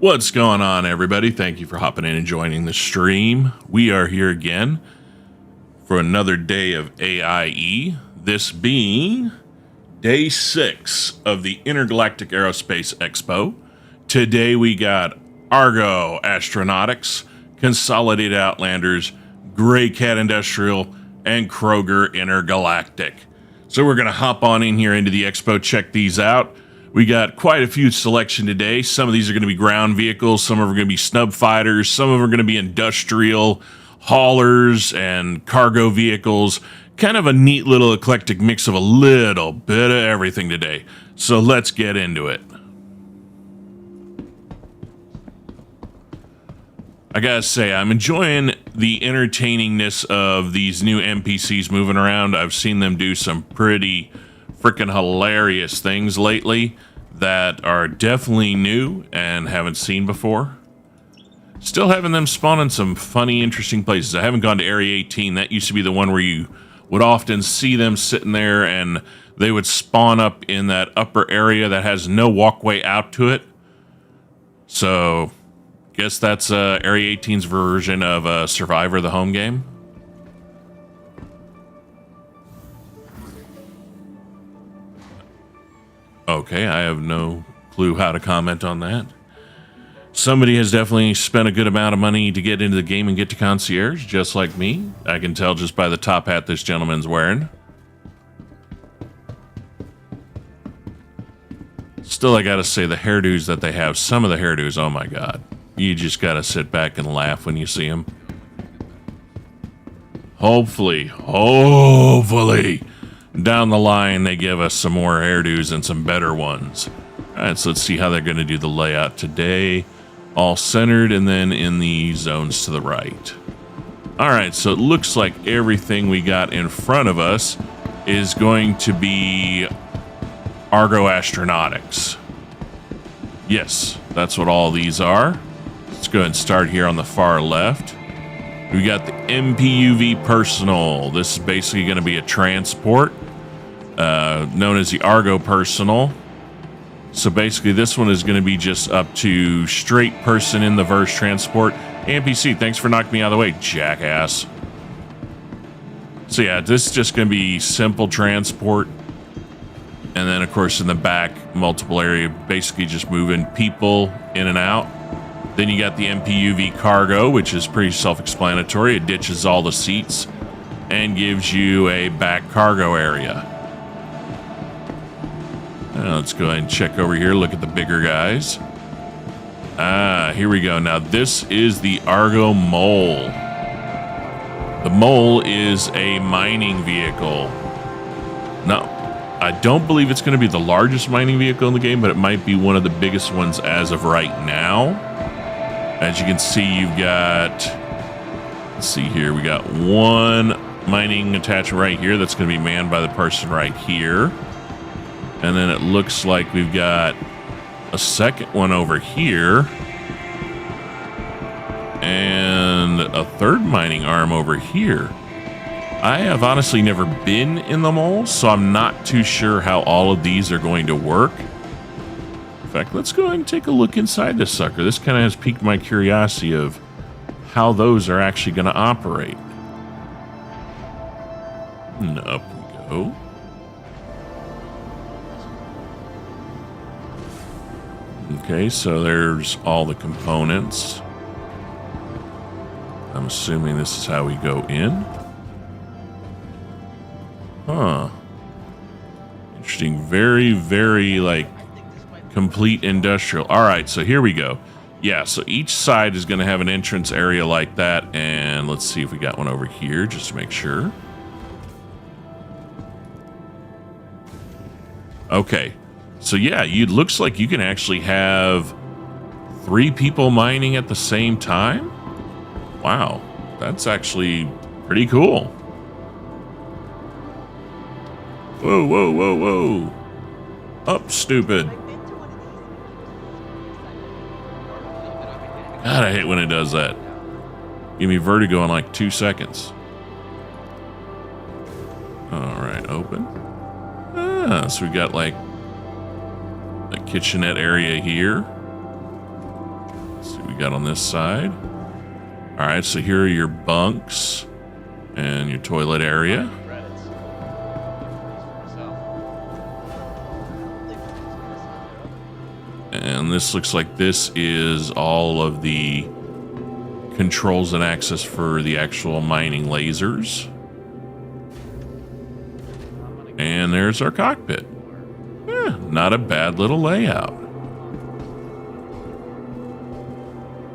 What's going on, everybody? Thank you for hopping in and joining the stream. We are here again for another day of IAE, this being day 6 of the Intergalactic Aerospace Expo. Today we got Argo Astronautics, Consolidated Outlanders, Grey Cat Industrial, and Kroger Intergalactic. So we're going to hop on in here into the expo, check these out. We got quite a few selection today. Some of these are going to be ground vehicles, some of them are going to be snub fighters, some of them are going to be industrial haulers and cargo vehicles. Kind of a neat little eclectic mix of a little bit of everything today. So let's get into it. I gotta say, I'm enjoying the entertainingness of these new NPCs moving around. I've seen them do some pretty freaking hilarious things lately that are definitely new and haven't seen before. Still having them spawn in some funny, interesting places. I haven't gone to Area 18. That used to be the one where you would often see them sitting there and they would spawn up in that upper area that has no walkway out to it. So, guess that's Area 18's version of Survivor, the home game. Okay, I have no clue how to comment on that. Somebody has definitely spent a good amount of money to get into the game and get to concierge, just like me. I can tell just by the top hat this gentleman's wearing. Still, I gotta say, the hairdos that they have, some of the hairdos, oh my god. You just gotta sit back and laugh when you see them. Hopefully, down the line, they give us some more hairdos and some better ones. All right, so let's see how they're going to do the layout today. All centered and then in the zones to the right. All right, so it looks like everything we got in front of us is going to be Argo Astronautics. Yes, that's what all these are. Let's go ahead and start here on the far left. We got the MPUV Personal. This is basically going to be a transport. Known as the Argo Personal. So basically this one is going to be just up to straight person in the verse transport. NPC, thanks for knocking me out of the way, jackass. So yeah, this is just going to be simple transport. And then of course in the back, multiple area, basically just moving people in and out. Then you got the MPUV Cargo, which is pretty self-explanatory. It ditches all the seats and gives you a back cargo area. Let's go ahead and check over here, look at the bigger guys. Here we go. Now, this is the Argo Mole. The Mole is a mining vehicle. Now, I don't believe it's going to be the largest mining vehicle in the game, but it might be one of the biggest ones as of right now. As you can see, you've got, let's see here, we got one mining attachment right here that's going to be manned by the person right here. And then it looks like we've got a second one over here. And a third mining arm over here. I have honestly never been in the mole, so I'm not too sure how all of these are going to work. In fact, let's go ahead and take a look inside this sucker. This kind of has piqued my curiosity of how those are actually going to operate. And up we go. Okay, so there's all the components. I'm assuming this is how we go in. Huh. Interesting. Very, very, like, complete industrial. All right, so here we go. Yeah, so each side is going to have an entrance area like that. And let's see if we got one over here, just to make sure. Okay. So yeah, it looks like you can actually have 3 people mining at the same time. Wow, that's actually pretty cool. Whoa, whoa, whoa, whoa. Up, stupid. God, I hate when it does that. Give me vertigo in like 2 seconds. All right, open. So we got like a kitchenette area here. we got on this side? All right, so here are your bunks and your toilet area. And this looks like this is all of the controls and access for the actual mining lasers. And there's our cockpit. Not a bad little layout.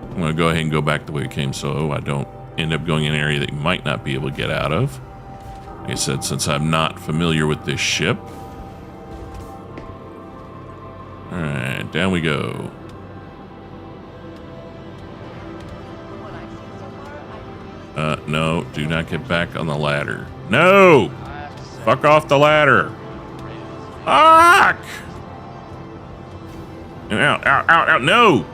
I'm going to go ahead and go back the way it came so I don't end up going in an area that you might not be able to get out of. Like I said, since I'm not familiar with this ship. All right, down we go. No, do not get back on the ladder. No! Fuck off the ladder. Fuck! Out, out, out, out, no!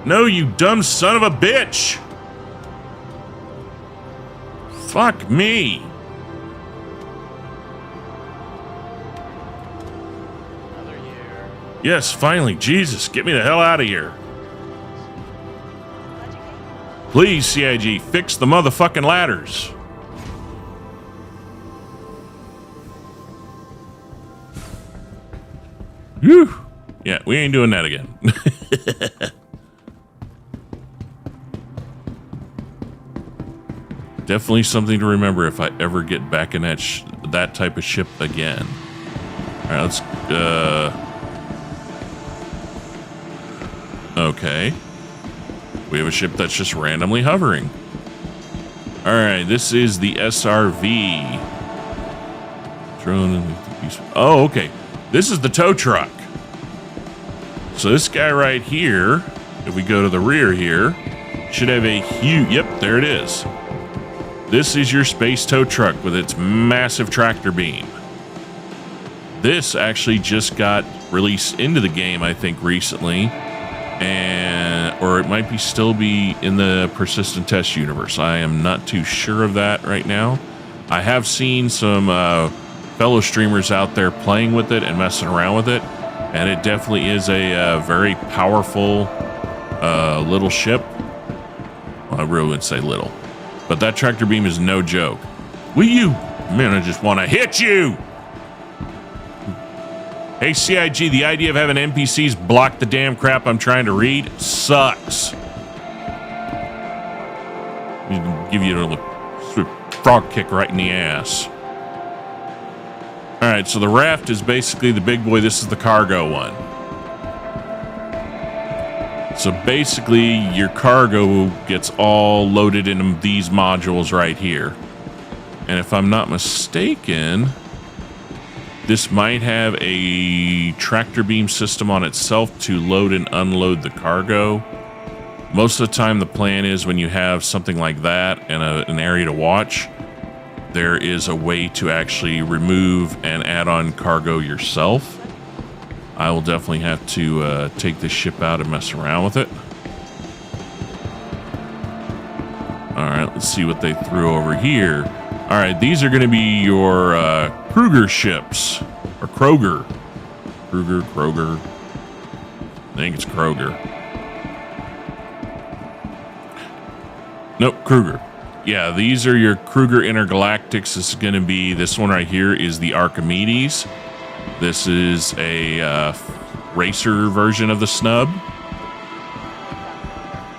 No, you dumb son of a bitch! Fuck me! Another year. Yes, finally, Jesus, get me the hell out of here. Please, CIG, fix the motherfucking ladders. Whew. Yeah, we ain't doing that again. Definitely something to remember if I ever get back in that type of ship again. All right, let's. Okay. We have a ship that's just randomly hovering. All right, this is the SRV. Oh, okay. This is the tow truck. So this guy right here, if we go to the rear here, should have a huge, yep, there it is. This is your space tow truck with its massive tractor beam. This actually just got released into the game, I think, recently. Or it might still be in the persistent test universe. I am not too sure of that right now. I have seen some fellow streamers out there playing with it and messing around with it, and it definitely is a very powerful little ship. Well, I really wouldn't say little, but that tractor beam is no joke. Will you? Man, I just want to hit you. Hey, CIG, the idea of having NPCs block the damn crap I'm trying to read sucks. Give you a little frog kick right in the ass. All right, so the raft is basically the big boy. This is the cargo one. So basically, your cargo gets all loaded into these modules right here. And if I'm not mistaken, this might have a tractor beam system on itself to load and unload the cargo. Most of the time, the plan is when you have something like that and an area to watch, there is a way to actually remove and add on cargo yourself. I will definitely have to take this ship out and mess around with it. All right, let's see what they threw over here. All right, these are going to be your Kruger ships, or Kroger. Kroger. I think it's Kroger. Nope, Kruger. Yeah, these are your Kruger Intergalactics. This is going to be, this one right here is the Archimedes. This is a racer version of the Snub.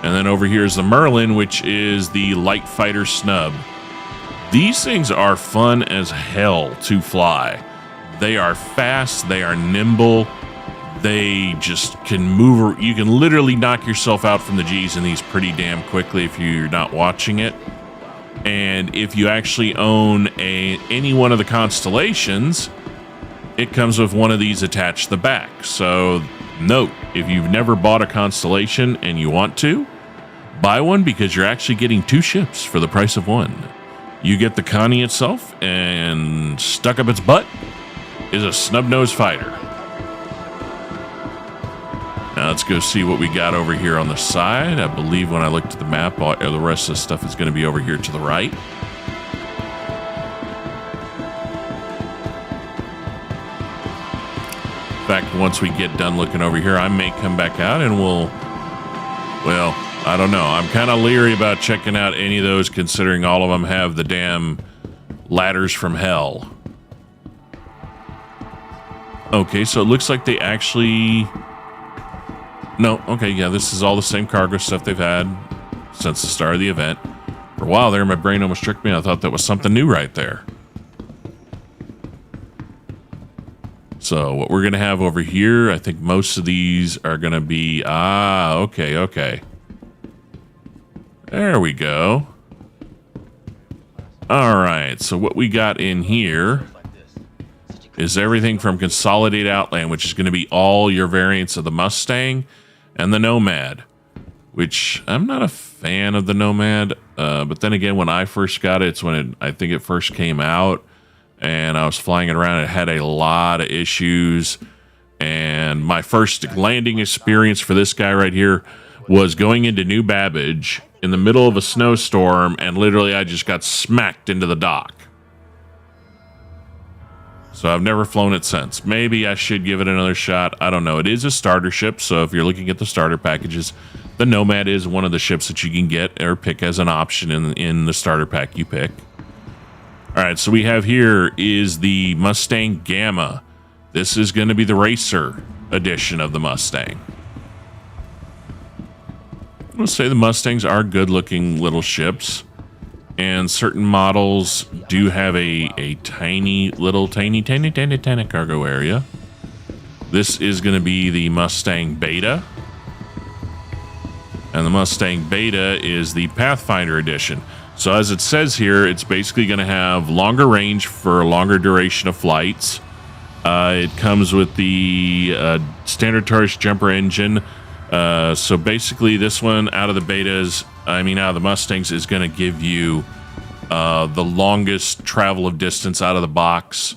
And then over here is the Merlin, which is the Light Fighter Snub. These things are fun as hell to fly. They are fast, they are nimble, they just can move. You can literally knock yourself out from the G's in these pretty damn quickly if you're not watching it. And if you actually own any one of the constellations, it comes with one of these attached to the back. So note, if you've never bought a constellation and you want to, buy one, because you're actually getting two ships for the price of one. You get the Connie itself, and stuck up its butt is a snub-nosed fighter. Now let's go see what we got over here on the side. I believe when I looked at the map, the rest of the stuff is going to be over here to the right. In fact, once we get done looking over here, I may come back out and we'll I don't know. I'm kind of leery about checking out any of those, considering all of them have the damn ladders from hell. Okay, so it looks like they actually... No, okay, yeah, this is all the same cargo stuff they've had since the start of the event. For a while there, my brain almost tricked me. I thought that was something new right there. So what we're going to have over here, I think most of these are going to be... Ah, okay, okay. There we go. All right, so what we got in here is everything from Consolidate Outland, which is going to be all your variants of the Mustang and the Nomad, which I'm not a fan of the Nomad. But then again, when I first got it, it's when I think it first came out, and I was flying it around. It had a lot of issues, and my first landing experience for this guy right here was going into New Babbage in the middle of a snowstorm, and literally I just got smacked into the dock. So I've never flown it since. Maybe I should give it another shot. I don't know. It is a starter ship, so if you're looking at the starter packages, the Nomad is one of the ships that you can get or pick as an option in the starter pack you pick. All right, so we have here is the Mustang Gamma. This is going to be the racer edition of the Mustang. I'm going to say the Mustangs are good-looking little ships. And certain models do have a tiny cargo area. This is going to be the Mustang Beta. And the Mustang Beta is the Pathfinder edition. So as it says here, it's basically going to have longer range for a longer duration of flights. It comes with the standard Taurus jumper engine. So basically this one out of the betas, out of the Mustangs, is going to give you the longest travel of distance out of the box.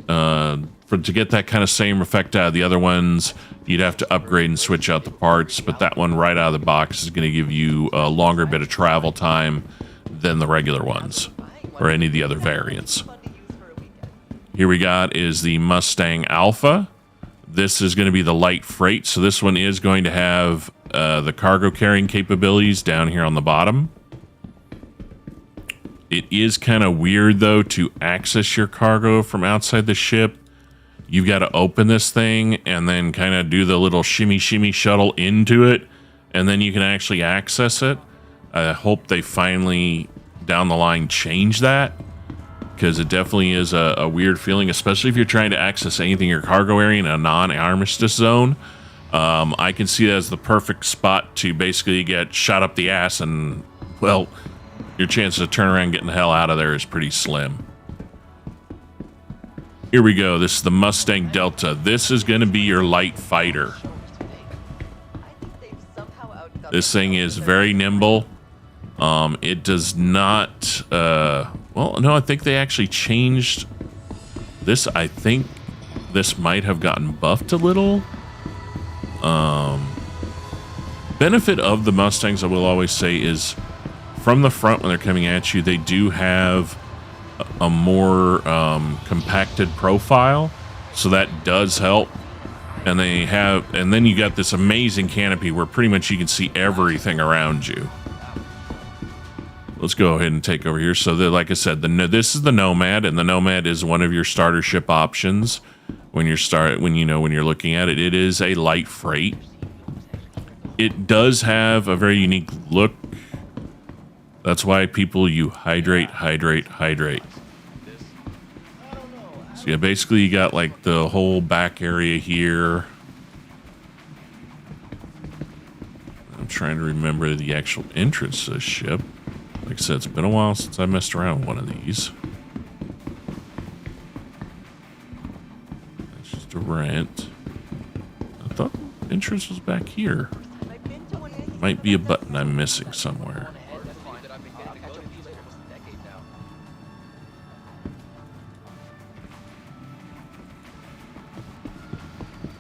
To get that kind of same effect out of the other ones, you'd have to upgrade and switch out the parts, but that one right out of the box is going to give you a longer bit of travel time than the regular ones, or any of the other variants. Here we got is the Mustang Alpha. This is going to be the light freight, so this one is going to have the cargo carrying capabilities down here on the bottom. It is kind of weird, though, to access your cargo from outside the ship. You've got to open this thing and then kind of do the little shimmy shuttle into it, and then you can actually access it. I hope they finally, down the line, change that, because it definitely is a weird feeling, especially if you're trying to access anything in your cargo area in a non-armistice zone. I can see that as the perfect spot to basically get shot up the ass, and, well, your chance to turn around and get the hell out of there is pretty slim. Here we go. This is the Mustang Delta. This is going to be your light fighter. This thing is very nimble. It does not... well, no, I think they actually changed this. I think this might have gotten buffed a little. Benefit of the Mustangs, I will always say, is from the front when they're coming at you, they do have a more compacted profile, so that does help. And then you got this amazing canopy where pretty much you can see everything around you. Let's go ahead and take over here. So, like I said, this is the Nomad, and the Nomad is one of your starter ship options when you're looking at it. It is a light freight. It does have a very unique look. That's why you hydrate. So yeah, basically you got like the whole back area here. I'm trying to remember the actual entrance to the ship. Like I said, it's been a while since I messed around with one of these. That's just a rent. I thought the entrance was back here. Might be a button I'm missing somewhere.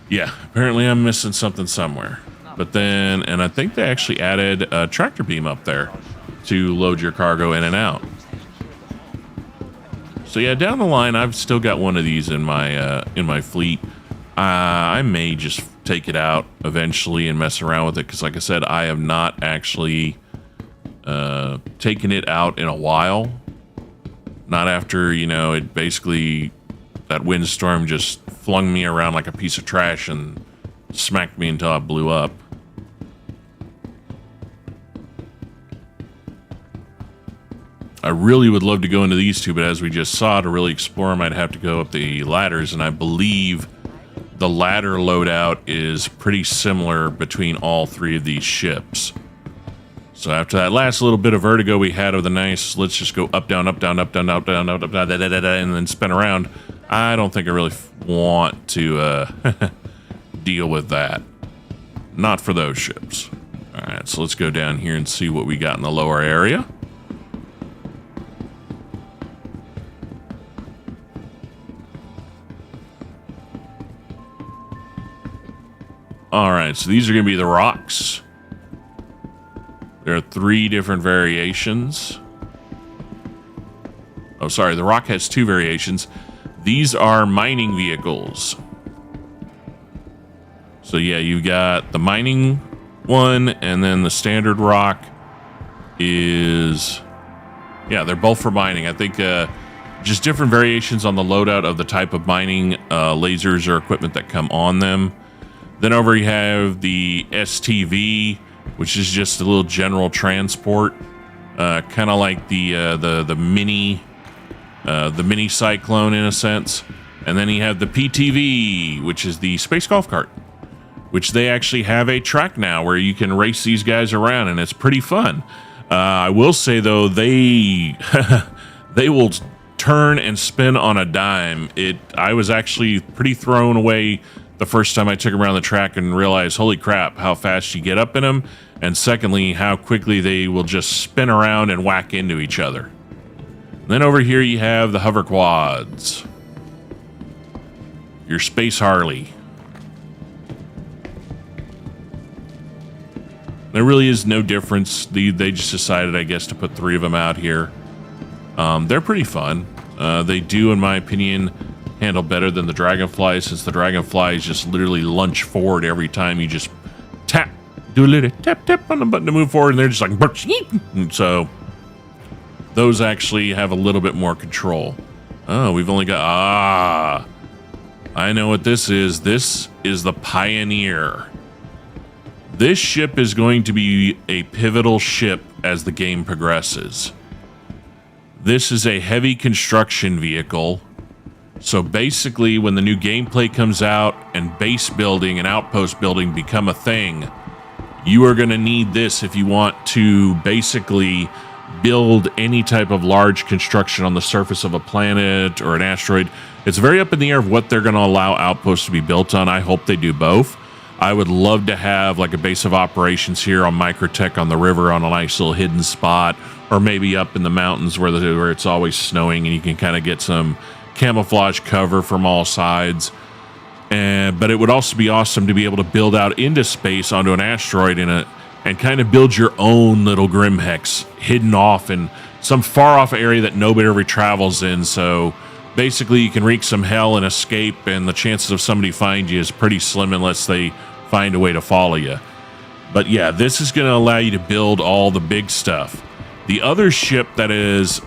Yeah, apparently I'm missing something somewhere. But then, and I think they actually added a tractor beam up there to load your cargo in and out. So yeah, down the line, I've still got one of these in my fleet. I may just take it out eventually and mess around with it, because like I said, I have not actually taken it out in a while. Not after, you know, it basically, that windstorm just flung me around like a piece of trash and smacked me until I blew up. I really would love to go into these two, but as we just saw, to really explore them, I'd have to go up the ladders, and I believe the ladder loadout is pretty similar between all three of these ships. So after that last little bit of vertigo we had of the nice, let's just go up, down, up, down, up, down, up, down, up, down, and then spin around, I don't think I really want to deal with that. Not for those ships. All right, so let's go down here and see what we got in the lower area. All right, so these are going to be the rocks. There are 3 different variations. Oh, sorry, the rock has 2 variations. These are mining vehicles. So yeah, you've got the mining one, and then the standard rock is... Yeah, they're both for mining. I think just different variations on the loadout of the type of mining lasers or equipment that come on them. Then over you have the STV, which is just a little general transport, kind of like the mini Cyclone in a sense. And then you have the PTV, which is the space golf cart, which they actually have a track now where you can race these guys around, and it's pretty fun. I will say though, they they will turn and spin on a dime. I was actually pretty thrown away the first time I took them around the track and realized, holy crap, how fast you get up in them. And secondly, how quickly they will just spin around and whack into each other. And then over here you have the hover quads. Your Space Harley. There really is no difference. They just decided, I guess, to put 3 of them out here. They're pretty fun. They do, in my opinion, handle better than the Dragonfly, since the Dragonflies just literally lunge forward every time you just do a little tap on the button to move forward, and they're just like, so those actually have a little bit more control. Oh, we've only got, I know what this is. This is the Pioneer. This ship is going to be a pivotal ship as the game progresses. This is a heavy construction vehicle. So basically, when the new gameplay comes out and base building and outpost building become a thing, you are going to need this if you want to basically build any type of large construction on the surface of a planet or an asteroid. It's very up in the air of what they're going to allow outposts to be built on. I hope they do both. I would love to have like a base of operations here on Microtech on the river on a nice little hidden spot, or maybe up in the mountains where it's always snowing and you can kind of get some camouflage cover from all sides. But it would also be awesome to be able to build out into space onto an asteroid and kind of build your own little Grimhex hidden off in some far off area that nobody ever travels in. So basically you can wreak some hell and escape, and the chances of somebody find you is pretty slim unless they find a way to follow you. But yeah, this is going to allow you to build all the big stuff. The other ship that is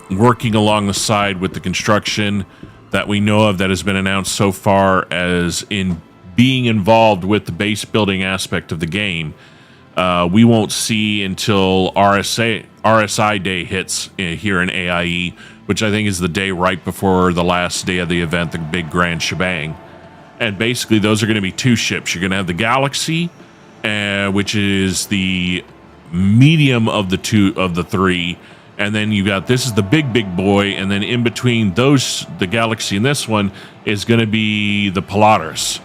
working along the side with the construction that we know of that has been announced so far as in being involved with the base building aspect of the game, we won't see until RSI Day hits here in AIE, which I think is the day right before the last day of the event, the big grand shebang. And basically those are going to be 2 ships. You're going to have the Galaxy, which is the medium of the 3, and then you got, this is the big boy, and then in between those, the Galaxy and this one, is going to be the Polaris.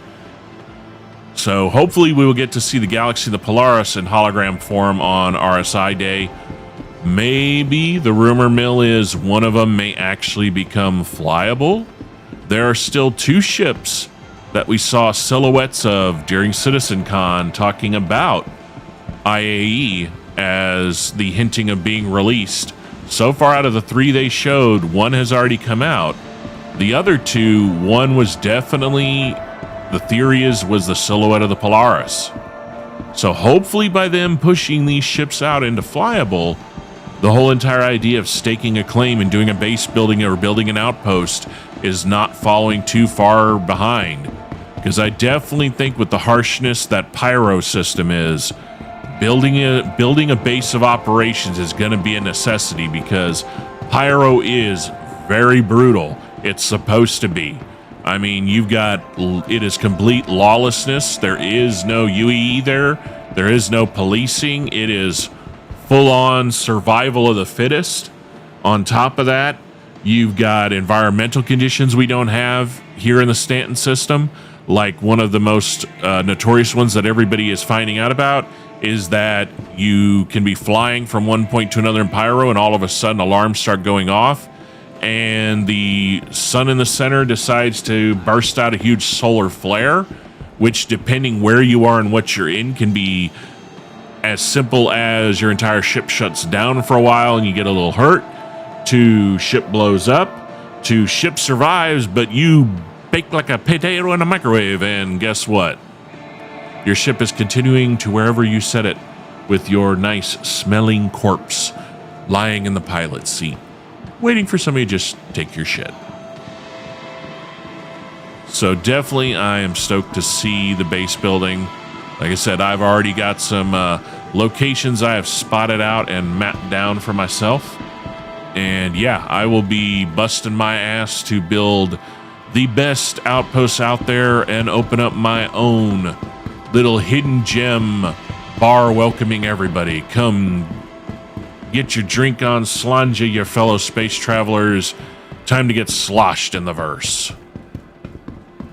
So hopefully we will get to see the Galaxy and the Polaris in hologram form on RSI Day. Maybe the rumor mill is one of them may actually become flyable. There are still 2 ships that we saw silhouettes of during CitizenCon talking about IAE as the hinting of being released. So far out of the 3 they showed, 1 has already come out. The other 2, one was definitely the theory was the silhouette of the Polaris. So hopefully by them pushing these ships out into flyable, the whole entire idea of staking a claim and doing a base building or building an outpost is not following too far behind. Because I definitely think with the harshness that Pyro system is, building a base of operations is going to be a necessity, because Pyro is very brutal. It's supposed to be. I mean, it is complete lawlessness. There is no UEE there. There is no policing. It is full-on survival of the fittest. On top of that, you've got environmental conditions we don't have here in the Stanton system. Like one of the most notorious ones that everybody is finding out about is that you can be flying from one point to another in Pyro, and all of a sudden alarms start going off, and the sun in the center decides to burst out a huge solar flare, which, depending where you are and what you're in, can be as simple as your entire ship shuts down for a while and you get a little hurt, to ship blows up, to ship survives, but you bake like a potato in a microwave, and guess what? Your ship is continuing to wherever you set it, with your nice smelling corpse lying in the pilot's seat, waiting for somebody to just take your shit. So definitely I am stoked to see the base building. Like I said, I've already got some locations I have spotted out and mapped down for myself. And yeah, I will be busting my ass to build the best outposts out there and open up my own little hidden gem bar welcoming everybody. Come get your drink on, slanja, your fellow space travelers. Time to get sloshed in the verse.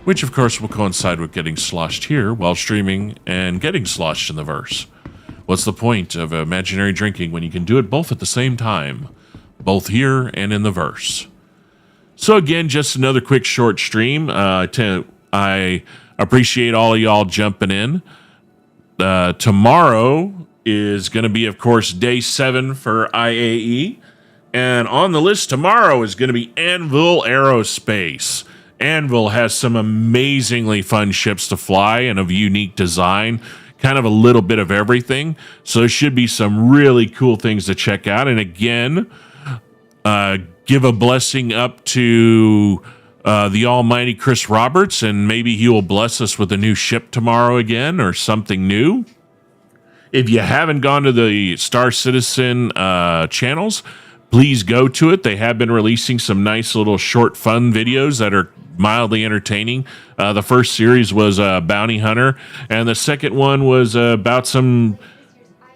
Which, of course, will coincide with getting sloshed here while streaming and getting sloshed in the verse. What's the point of imaginary drinking when you can do it both at the same time? Both here and in the verse. So again, just another quick short stream. I appreciate all of y'all jumping in. Tomorrow is going to be, of course, day 7 for IAE. And on the list tomorrow is going to be Anvil Aerospace. Anvil has some amazingly fun ships to fly and of unique design. Kind of a little bit of everything. So there should be some really cool things to check out. And again, give a blessing up to the almighty Chris Roberts, and maybe he will bless us with a new ship tomorrow again, or something new. If you haven't gone to the Star Citizen channels, please go to it. They have been releasing some nice little short fun videos that are mildly entertaining. The first series was Bounty Hunter, and the second one was about some,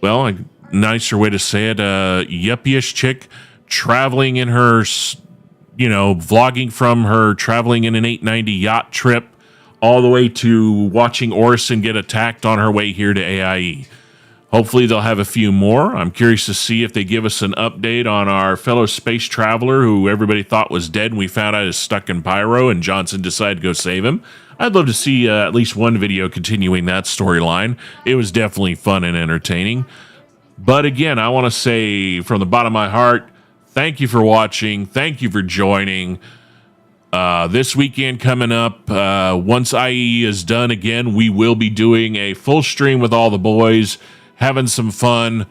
well, a nicer way to say it, yuppie-ish chick traveling in her, vlogging from her traveling in an 890 yacht trip all the way to watching Orison get attacked on her way here to AIE. Hopefully they'll have a few more. I'm curious to see if they give us an update on our fellow space traveler who everybody thought was dead and we found out is stuck in Pyro and Johnson decided to go save him. I'd love to see at least one video continuing that storyline. It was definitely fun and entertaining. But again, I want to say from the bottom of my heart, thank you for watching. Thank you for joining. This weekend coming up, once IE is done again, we will be doing a full stream with all the boys, having some fun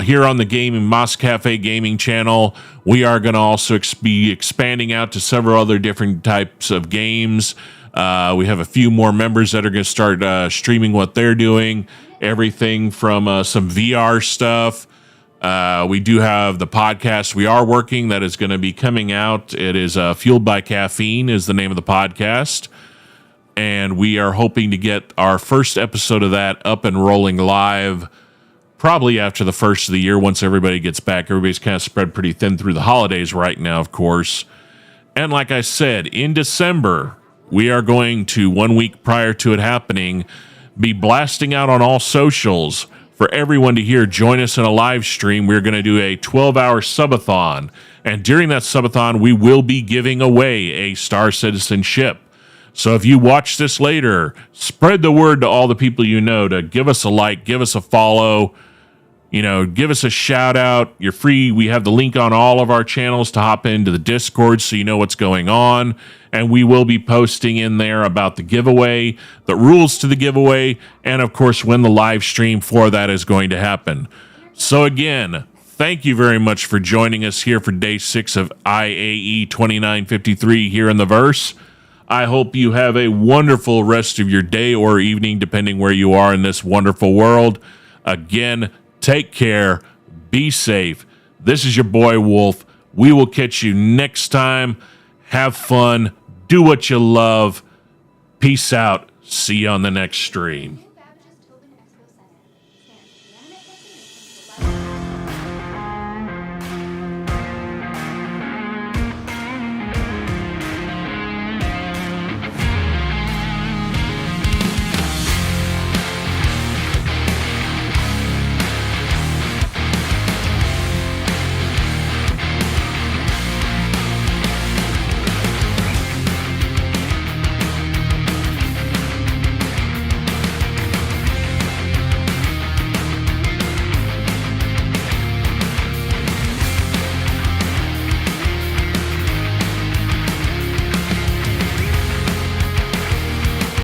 here on the Moss Cafe Gaming channel. We are going to also be expanding out to several other different types of games. We have a few more members that are going to start streaming what they're doing. Everything from some VR stuff. We do have the podcast we are working that is going to be coming out. It is Fueled by Caffeine is the name of the podcast. And we are hoping to get our first episode of that up and rolling live probably after the first of the year, once everybody gets back. Everybody's kind of spread pretty thin through the holidays right now, of course. And like I said, in December, we are going to, 1 week prior to it happening, be blasting out on all socials for everyone to hear. Join us in a live stream. We're going to do a 12-hour subathon. And during that subathon, we will be giving away a Star Citizen ship. So if you watch this later, spread the word to all the people you know to give us a like, give us a follow, give us a shout out. You're free. We have the link on all of our channels to hop into the Discord so you know what's going on. And we will be posting in there about the giveaway, the rules to the giveaway, and of course, when the live stream for that is going to happen. So again, thank you very much for joining us here for day 6 of IAE 2953 here in the verse. I hope you have a wonderful rest of your day or evening, depending where you are in this wonderful world. Again, take care. Be safe. This is your boy Wolf. We will catch you next time. Have fun. Do what you love. Peace out. See you on the next stream.